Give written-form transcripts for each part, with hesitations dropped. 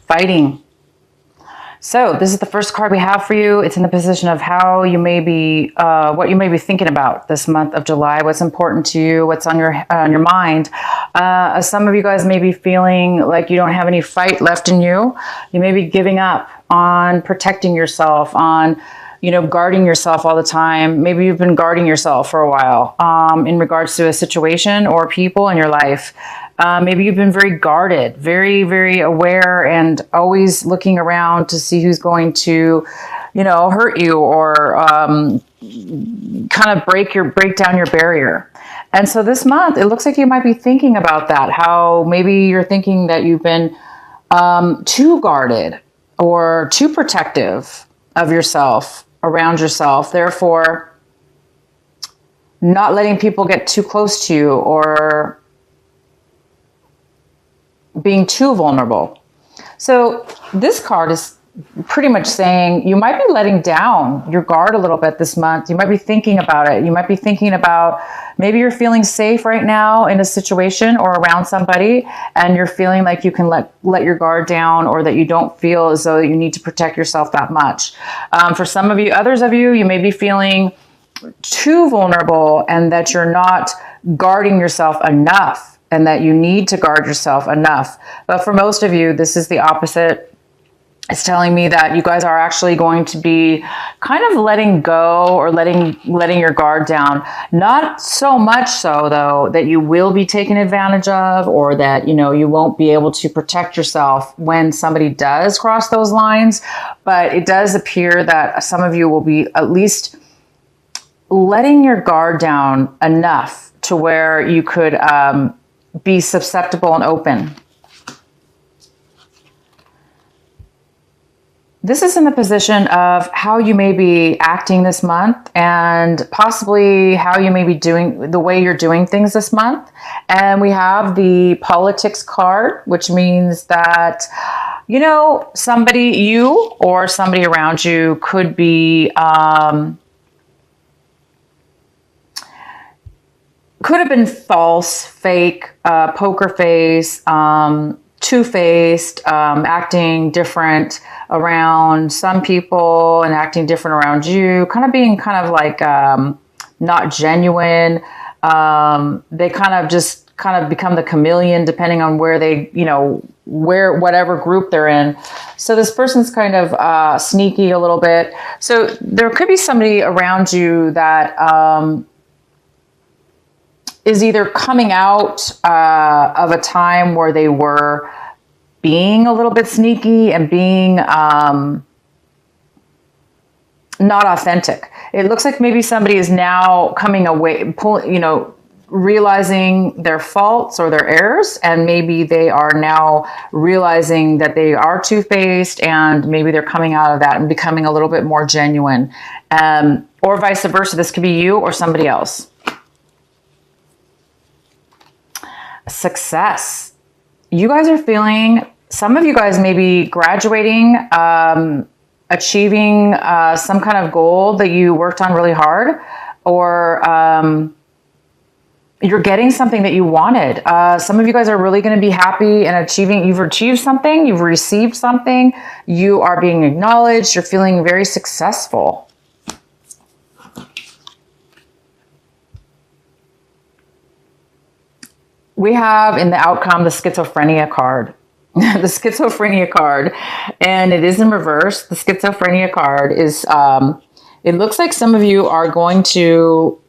fighting. So this is the first card we have for you. It's in the position of how you may be, what you may be thinking about this month of July, what's important to you, what's on your mind. Some of you guys may be feeling like you don't have any fight left in you. You may be giving up on protecting yourself, on, you know, guarding yourself all the time. Maybe you've been guarding yourself for a while in regards to a situation or people in your life. Maybe you've been very guarded, very, very aware, and always looking around to see who's going to, you know, hurt you or kind of break down your barrier. And so this month, it looks like you might be thinking about that, how maybe you're thinking that you've been too guarded or too protective of yourself, around yourself, therefore not letting people get too close to you or being too vulnerable. So this card is pretty much saying you might be letting down your guard a little bit this month. You might be thinking about it. You might be thinking about maybe you're feeling safe right now in a situation or around somebody, and you're feeling like you can let your guard down, or that you don't feel as though you need to protect yourself that much. For some of you, others of you, you may be feeling too vulnerable and that you're not guarding yourself enough, and that you need to guard yourself enough. But for most of you, this is the opposite. It's telling me that you guys are actually going to be kind of letting go or letting your guard down. Not so much so, though, that you will be taken advantage of, or that, you know, you won't be able to protect yourself when somebody does cross those lines. But it does appear that some of you will be at least letting your guard down enough to where you could be susceptible and open. This is in the position of how you may be acting this month, and possibly how you may be doing, the way you're doing things this month. And we have the politics card, which means that, you know, you or somebody around you could be could have been false, fake, poker face, two-faced, acting different around some people and acting different around you, kind of being kind of like not genuine. They kind of become the chameleon depending on where they, you know, whatever group they're in. So this person's kind of sneaky a little bit. So there could be somebody around you that is either coming out of a time where they were being a little bit sneaky and being not authentic. It looks like maybe somebody is now coming away, realizing their faults or their errors, and maybe they are now realizing that they are two-faced, and maybe they're coming out of that and becoming a little bit more genuine, or vice versa. This could be you or somebody else. Success. You guys are feeling, some of you guys may be graduating, achieving some kind of goal that you worked on really hard, or you're getting something that you wanted. Some of you guys are really going to be happy and you've achieved something, you've received something, you are being acknowledged, you're feeling very successful. We have in the outcome the schizophrenia card. The schizophrenia card, and it is in reverse. The schizophrenia card is, it looks like some of you are going to,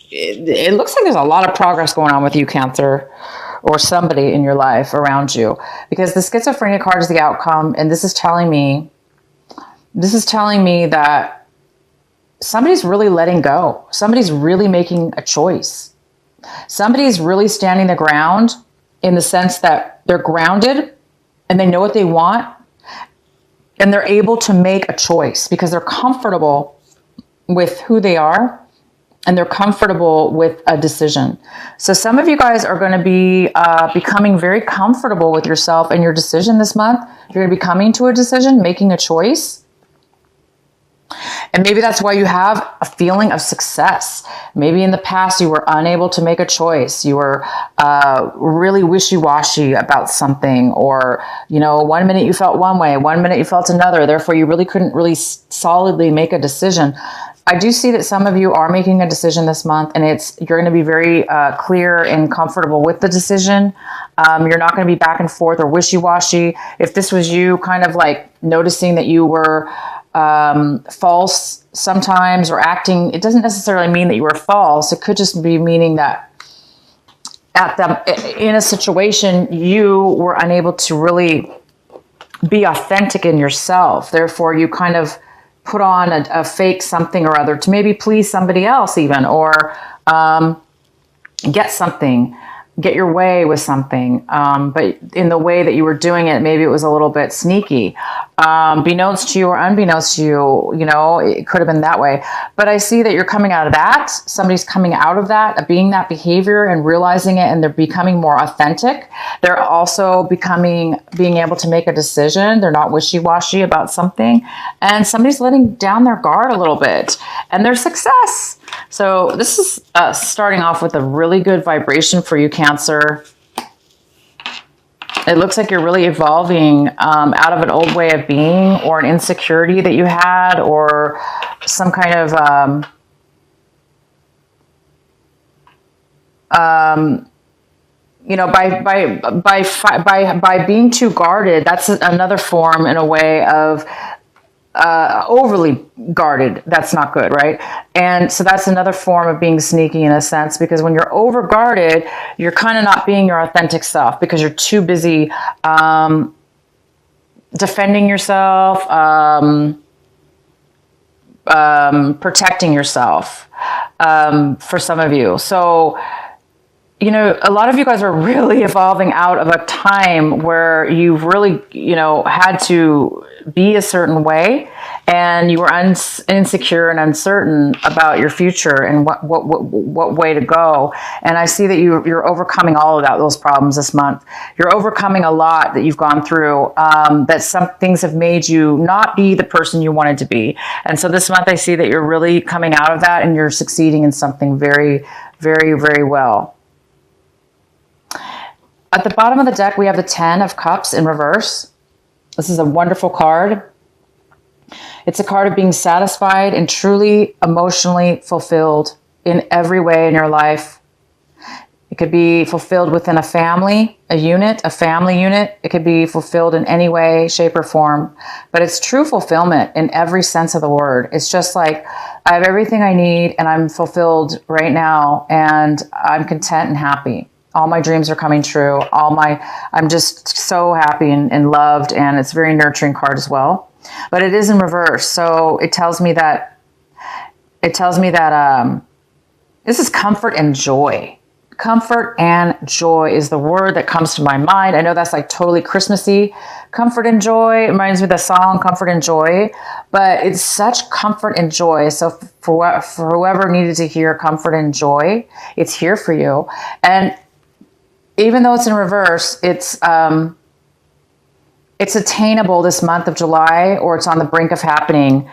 it looks like there's a lot of progress going on with you, Cancer, or somebody in your life around you, because the schizophrenia card is the outcome, and this is telling me that somebody's really letting go. Somebody's really making a choice. Somebody's really standing the ground in the sense that they're grounded and they know what they want, and they're able to make a choice because they're comfortable with who they are and they're comfortable with a decision. So some of you guys are going to be becoming very comfortable with yourself and your decision this month. You're going to be coming to a decision, making a choice. And maybe that's why you have a feeling of success. Maybe in the past you were unable to make a choice. You were really wishy-washy about something, or, you know, 1 minute you felt one way, 1 minute you felt another. Therefore, you really couldn't really solidly make a decision. I do see that some of you are making a decision this month, and you're going to be very clear and comfortable with the decision. You're not going to be back and forth or wishy-washy. If this was you kind of like noticing that you were false sometimes or acting, it doesn't necessarily mean that you were false. It could just be meaning that in a situation you were unable to really be authentic in yourself. Therefore, you kind of put on a fake something or other to maybe please somebody else even, or get your way with something. But in the way that you were doing it, maybe it was a little bit sneaky. Beknownst to you or unbeknownst to you, you know, it could have been that way. But I see that you're coming out of that. Somebody's coming out of that, being that behavior and realizing it, and they're becoming more authentic. They're also being able to make a decision. They're not wishy-washy about something. And somebody's letting down their guard a little bit, and their success. So this is starting off with a really good vibration for you, Cancer. It looks like you're really evolving out of an old way of being, or an insecurity that you had, or some kind of you know, by being too guarded. That's another form in a way of overly guarded. That's not good, right? And so that's another form of being sneaky in a sense, because when you're over guarded, you're kind of not being your authentic self, because you're too busy defending yourself, protecting yourself, for some of you. So, you know, a lot of you guys are really evolving out of a time where you've really, you know, had to be a certain way, and you were insecure and uncertain about your future and what way to go. And I see that you're overcoming all of those problems this month. You're overcoming a lot that you've gone through, that some things have made you not be the person you wanted to be. And so this month I see that you're really coming out of that, and you're succeeding in something very, very, very well. At the bottom of the deck, we have the 10 of Cups in reverse. This is a wonderful card. It's a card of being satisfied and truly emotionally fulfilled in every way in your life. It could be fulfilled within a family, a family unit. It could be fulfilled in any way, shape, or form. But it's true fulfillment in every sense of the word. It's just like, I have everything I need, and I'm fulfilled right now, and I'm content and happy. All my dreams are coming true. I'm just so happy and loved, and it's a very nurturing card as well. But it is in reverse, so it tells me that this is comfort and joy. Comfort and joy is the word that comes to my mind. I know that's like totally Christmassy. Comfort and joy reminds me of the song Comfort and Joy, but it's such comfort and joy. So for whoever needed to hear comfort and joy, it's here for you. And even though it's in reverse, it's attainable this month of July, or it's on the brink of happening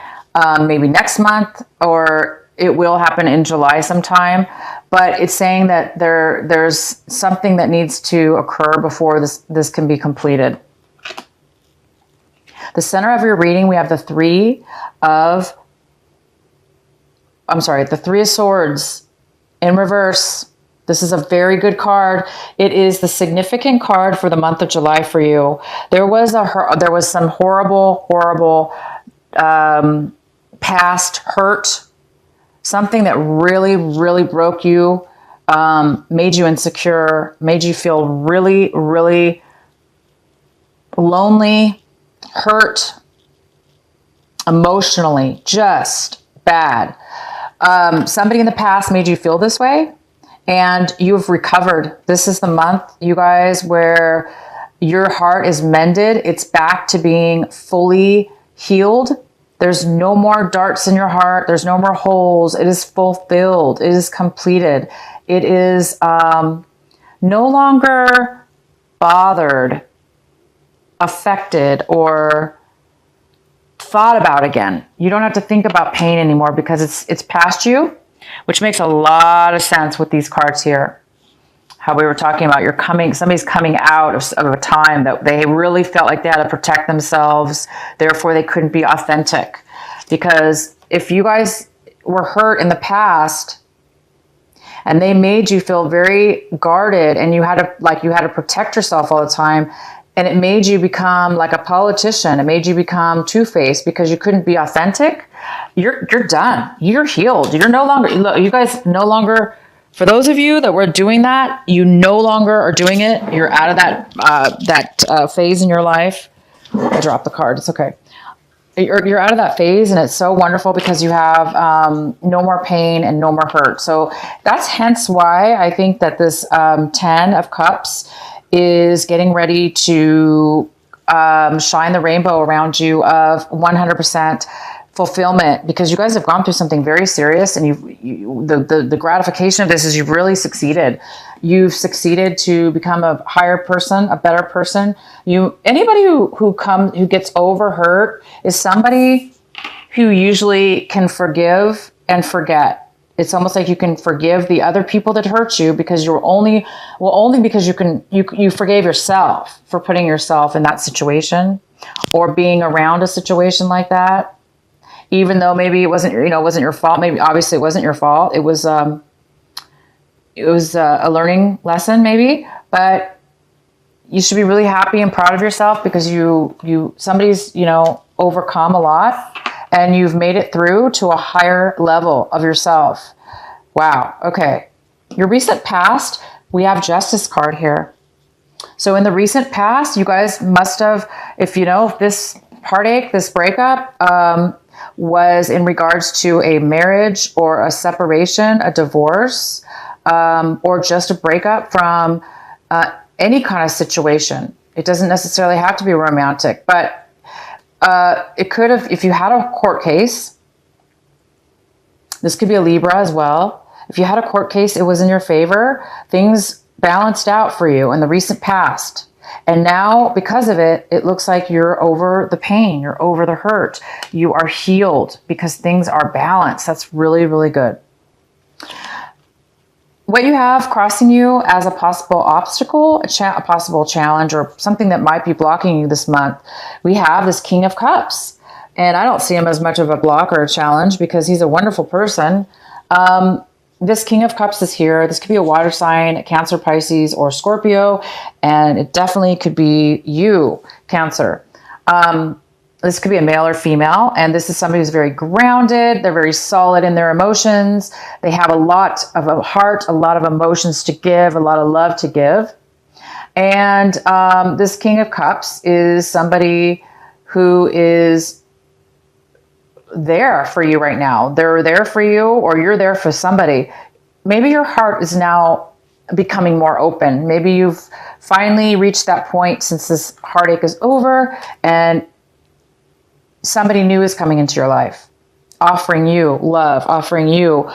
maybe next month, or it will happen in July sometime. But it's saying that there's something that needs to occur before this can be completed. The center of your reading, we have the Three of Swords in reverse. This is a very good card. It is the significant card for the month of July for you. There was some horrible past hurt, something that really, really broke you, made you insecure, made you feel really, really lonely, hurt, emotionally, just bad. Somebody in the past made you feel this way, and you've recovered. This is the month, you guys, where your heart is mended. It's back to being fully healed. There's no more darts in your heart. There's no more holes. It is fulfilled. It is completed. It is no longer bothered, affected, or thought about again. You don't have to think about pain anymore because it's past you, which makes a lot of sense with these cards here. How we were talking about somebody's coming out of a time that they really felt like they had to protect themselves. Therefore, they couldn't be authentic. Because if you guys were hurt in the past and they made you feel very guarded and you had to protect yourself all the time, and it made you become like a politician, it made you become two-faced because you couldn't be authentic, you're done. You're healed. You're no longer, you guys no longer, for those of you that were doing that, you no longer are doing it. You're out of that phase in your life. I dropped the card. It's okay. You're out of that phase, and it's so wonderful because you have no more pain and no more hurt. So that's hence why I think that this 10 of Cups is getting ready to shine the rainbow around you of 100% fulfillment, because you guys have gone through something very serious, and the gratification of this is you've really succeeded. You've succeeded to become a higher person, a better person. Anybody who gets over hurt is somebody who usually can forgive and forget. It's almost like you can forgive the other people that hurt you because only because you forgave yourself for putting yourself in that situation or being around a situation like that. Even though maybe it wasn't your fault. Maybe obviously it wasn't your fault. It was a learning lesson maybe, but you should be really happy and proud of yourself because somebody's overcome a lot and you've made it through to a higher level of yourself. Wow. Okay. Your recent past, we have Justice card here. So in the recent past, you guys must have, if this heartache, this breakup, was in regards to a marriage or a separation, a divorce, or just a breakup from any kind of situation. It doesn't necessarily have to be romantic, but it could have, if you had a court case, this could be a Libra as well. If you had a court case, it was in your favor. Things balanced out for you in the recent past. And now, because of it, it looks like you're over the pain. You're over the hurt. You are healed because things are balanced. That's really, really good. What you have crossing you as a possible obstacle, a possible challenge, or something that might be blocking you this month, we have this King of Cups. And I don't see him as much of a block or a challenge because he's a wonderful person. This King of Cups is here. This could be a water sign, Cancer, Pisces, or Scorpio. And it definitely could be you, Cancer. This could be a male or female. And this is somebody who's very grounded. They're very solid in their emotions. They have a lot of a heart, a lot of emotions to give, a lot of love to give. And this King of Cups is somebody who is there for you right now. They're there for you, or you're there for somebody. Maybe your heart is now becoming more open. Maybe you've finally reached that point since this heartache is over and somebody new is coming into your life, offering you love, offering you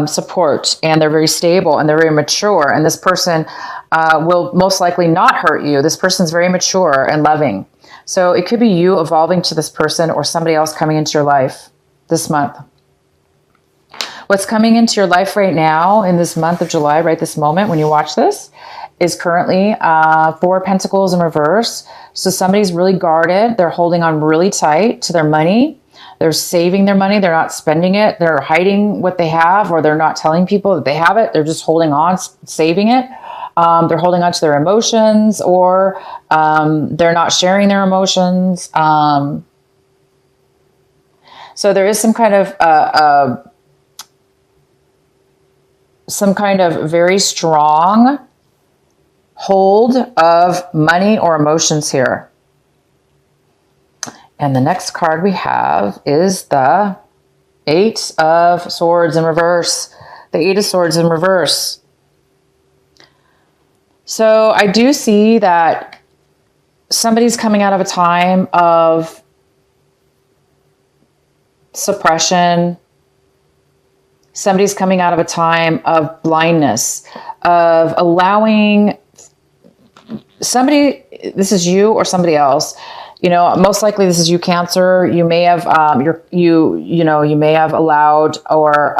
support, and they're very stable and they're very mature. And this person will most likely not hurt you. This person's very mature and loving. So it could be you evolving to this person or somebody else coming into your life this month. What's coming into your life right now in this month of July, right this moment when you watch this, is currently 4 Pentacles in reverse. So somebody's really guarded. They're holding on really tight to their money. They're saving their money. They're not spending it. They're hiding what they have, or they're not telling people that they have it. They're just holding on, saving it. They're holding on to their emotions, or they're not sharing their emotions. So there is some kind of very strong hold of money or emotions here. And the next card we have is the 8 of Swords in reverse. The 8 of Swords in reverse. So I do see that somebody's coming out of a time of suppression. Somebody's coming out of a time of blindness, of allowing somebody, this is you or somebody else, You know, most likely this is you, Cancer. You may have, you may have allowed or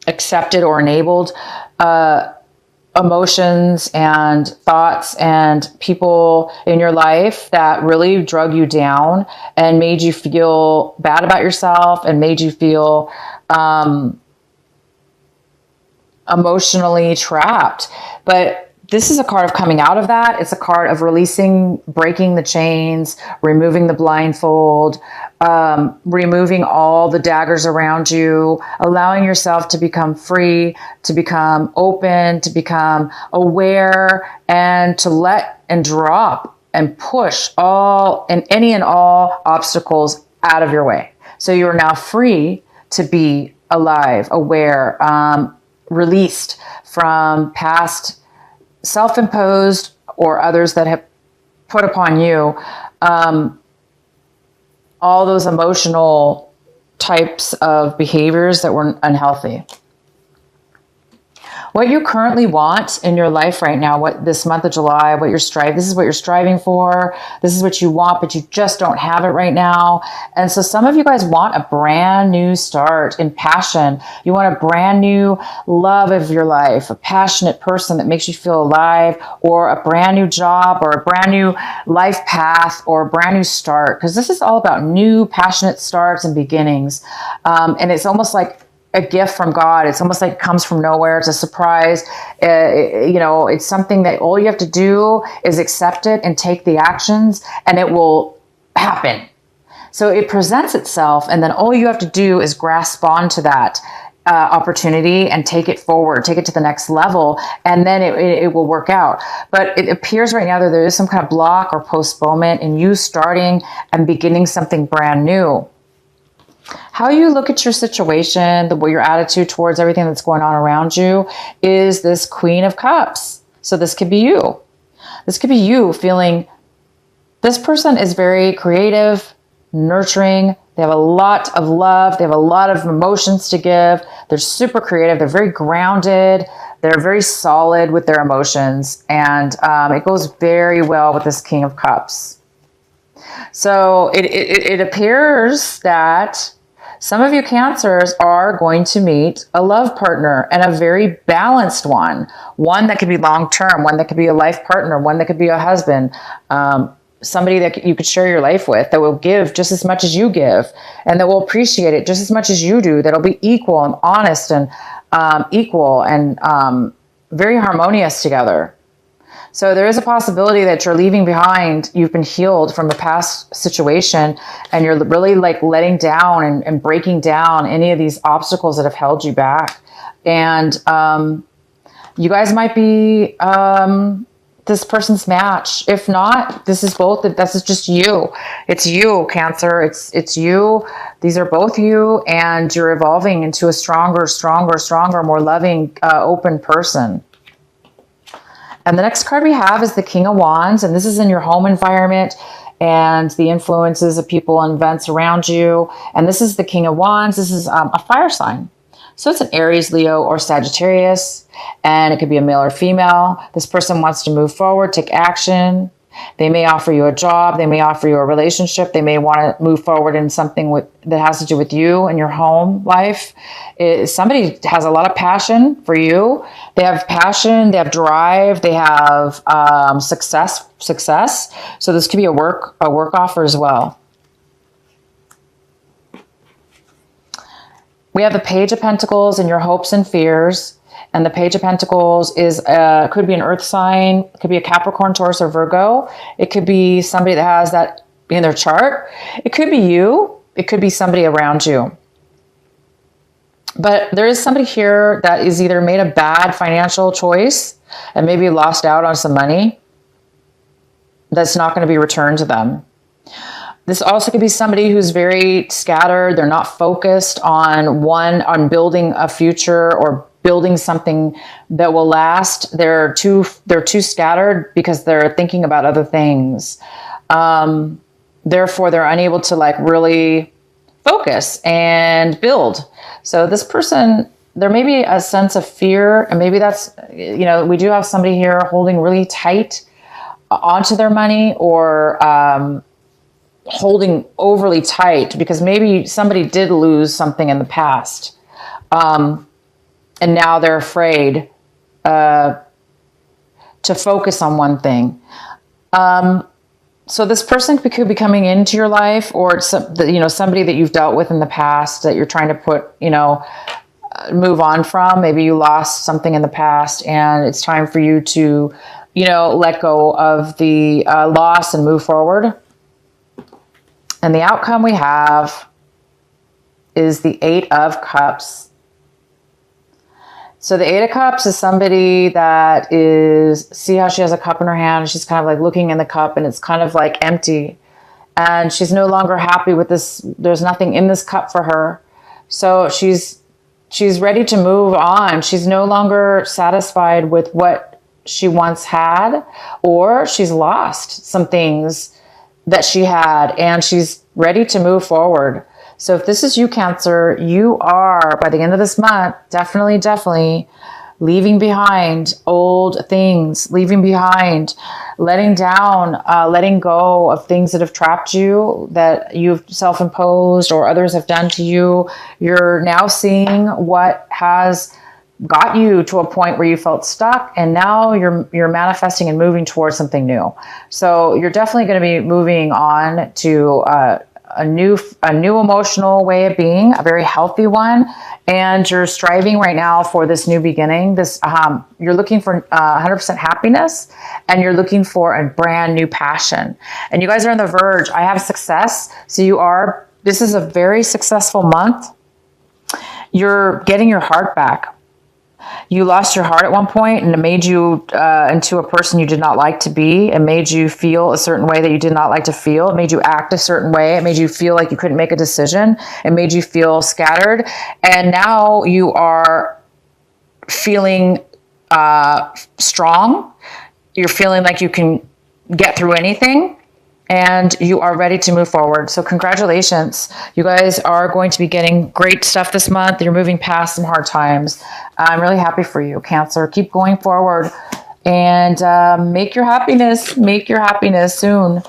accepted or enabled emotions and thoughts and people in your life that really drug you down and made you feel bad about yourself and made you feel emotionally trapped. But this is a card of coming out of that. It's a card of releasing, breaking the chains, removing the blindfold, removing all the daggers around you, allowing yourself to become free, to become open, to become aware, and to let and drop and push all and any and all obstacles out of your way. So you are now free to be alive, aware, released from past self-imposed or others that have put upon you, all those emotional types of behaviors that were unhealthy. What you currently want in your life right now, what this month of July, this is what you're striving for. This is what you want, but you just don't have it right now. And so some of you guys want a brand new start in passion. You want a brand new love of your life, a passionate person that makes you feel alive, or a brand new job, or a brand new life path, or a brand new start. Because this is all about new, passionate starts and beginnings. And it's almost like a gift from God. It's almost like it comes from nowhere. It's a surprise. It's something that all you have to do is accept it and take the actions, and it will happen. So it presents itself, and then all you have to do is grasp onto that opportunity and take it forward, take it to the next level, and then it will work out. But it appears right now that there is some kind of block or postponement in you starting and beginning something brand new. How you look at your situation, your attitude towards everything that's going on around you is this Queen of Cups. So this could be you. This could be you feeling this person is very creative, nurturing. They have a lot of love. They have a lot of emotions to give. They're super creative. They're very grounded. They're very solid with their emotions. And it goes very well with this King of Cups. So it appears that some of you Cancers are going to meet a love partner, and a very balanced one that could be long-term, one that could be a life partner, one that could be a husband, somebody that you could share your life with, that will give just as much as you give, and that will appreciate it just as much as you do, that'll be equal and honest and equal and very harmonious together. So there is a possibility that you're leaving behind, you've been healed from a past situation, and you're really like letting down and breaking down any of these obstacles that have held you back. And you guys might be this person's match. If not, this is just you. It's you, Cancer. It's you. These are both you, and you're evolving into a stronger, more loving, open person. And the next card we have is the King of Wands, and this is in your home environment and the influences of people and events around you. And this is the King of Wands. This is a fire sign. So it's an Aries, Leo, or Sagittarius, and it could be a male or female. This person wants to move forward, take action. They may offer you a job. They may offer you a relationship. They may want to move forward in something that has to do with you and your home life. Somebody has a lot of passion for you. They have passion. They have drive. They have success. So this could be a work offer as well. We have the Page of Pentacles and your hopes and fears. And the Page of Pentacles could be an earth sign. It could be a Capricorn, Taurus, or Virgo. It could be somebody that has that in their chart. It could be you. It could be somebody around you. But there is somebody here that is either made a bad financial choice and maybe lost out on some money that's not going to be returned to them. This also could be somebody who's very scattered. They're not focused on building a future or building something that will last. They're too scattered because they're thinking about other things. Therefore, they're unable to like really focus and build. So this person, there may be a sense of fear, and maybe that's, we do have somebody here holding really tight onto their money or holding overly tight, because maybe somebody did lose something in the past. And now they're afraid to focus on one thing. So this person could be coming into your life, or somebody that you've dealt with in the past that you're trying to move on from. Maybe you lost something in the past and it's time for you to, let go of the loss and move forward. And the outcome we have is the 8 of Cups. So the 8 of Cups is somebody that see how she has a cup in her hand. She's kind of like looking in the cup and it's kind of like empty. And she's no longer happy with this. There's nothing in this cup for her. So she's ready to move on. She's no longer satisfied with what she once had, or she's lost some things that she had and she's ready to move forward. So if this is you, Cancer, you are, by the end of this month, definitely leaving behind old things, leaving behind, letting down, letting go of things that have trapped you, that you've self-imposed or others have done to you. You're now seeing what has got you to a point where you felt stuck, and now you're manifesting and moving towards something new. So you're definitely going to be moving on to a new emotional way of being, a very healthy one, and you're striving right now for this new beginning. You're looking for 100% happiness, and you're looking for a brand new passion. And you guys are on the verge. I have success. So this is a very successful month. You're getting your heart back. You lost your heart at one point, and it made you into a person you did not like to be. It made you feel a certain way that you did not like to feel. It made you act a certain way. It made you feel like you couldn't make a decision. It made you feel scattered. And now you are feeling strong. You're feeling like you can get through anything. And you are ready to move forward. So congratulations. You guys are going to be getting great stuff this month. You're moving past some hard times. I'm really happy for you, Cancer. Keep going forward and make your happiness soon.